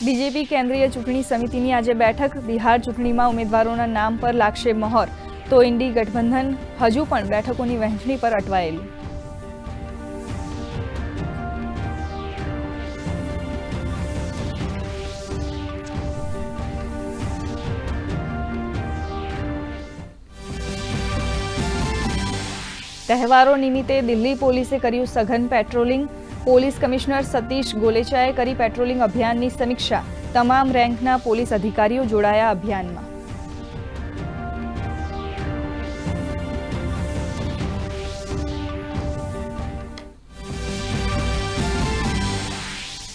BJP કેન્દ્રીય ચૂંટણી સમિતિની આજે બેઠક। બિહાર ચૂંટણીમાં ઉમેદવારોના નામ પર લાગશે મહોર, તો ઇન્ડી ગઠબંધન હજુ પણ બેઠકોની વહેંચણી પર અટવાયેલું। તહેવારો નિમિત્તે દિલ્હી પોલીસે કર્યું સઘન પેટ્રોલિંગ। પોલીસ કમિશનર સતીશ ગોલેચાએ કરી પેટ્રોલિંગ અભિયાનની સમીક્ષા। તમામ રેન્કના પોલીસ અધિકારીઓ જોડાયા અભિયાનમાં।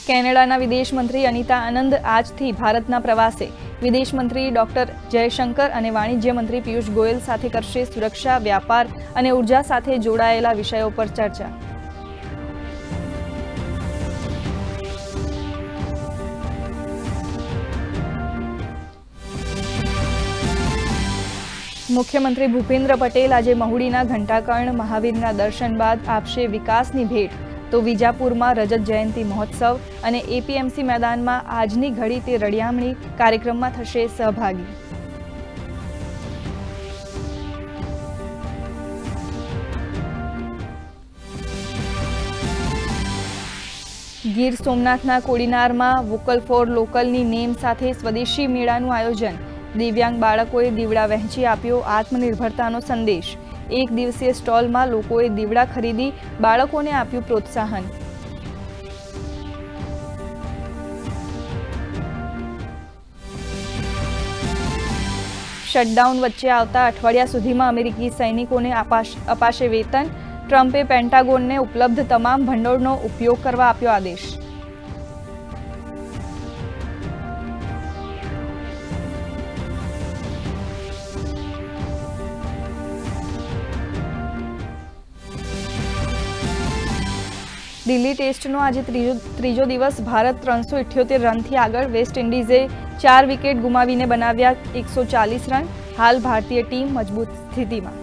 કેનેડાના વિદેશ મંત્રી અનિતા આનંદ આજથી ભારતના પ્રવાસે। વિદેશ મંત્રી ડોક્ટર જયશંકર અને વાણિજ્ય મંત્રી પિયુષ ગોયલ સાથે કરશે સુરક્ષા, વ્યાપાર અને ઉર્જા સાથે જોડાયેલા વિષયો પર ચર્ચા। મુખ્યમંત્રી ભૂપેન્દ્ર પટેલ આજે મહુડીના ઘંટાકર્ણ મહાવીરના દર્શન બાદ આપશે વિકાસની ભેટ, તો વિજાપુરમાં રજત જયંતિ મહોત્સવ અને એપીએમસી મેદાનમાં આજની ઘડી તે રળિયામણી કાર્યક્રમમાં થશે સહભાગી। ગીર સોમનાથના કોડીનારમાં વોકલ ફોર લોકલની નેમ સાથે સ્વદેશી મેળાનું આયોજન। દિવ્યાંગ બાળકોએ દીવડા વહેંચી આપ્યો આત્મનિર્ભરતાનો સંદેશ। એક દિવસીય સ્ટોલમાં લોકોએ દીવડા ખરીદી બાળકોને આપ્યું પ્રોત્સાહન। શટડાઉન વચ્ચે આવતા અઠવાડિયા સુધીમાં અમેરિકી સૈનિકોને અપાશે વેતન। ટ્રમ્પે પેન્ટાગોનને ઉપલબ્ધ તમામ ભંડોળનો ઉપયોગ કરવા આપ્યો આદેશ। દિલ્હી ટેસ્ટનો આજે ત્રીજો દિવસ। ભારત 378 રનથી આગળ। વેસ્ટ ઇન્ડિઝે 4 વિકેટ ગુમાવીને બનાવ્યા 140 રન। હાલ ભારતીય ટીમ મજબૂત સ્થિતિમાં।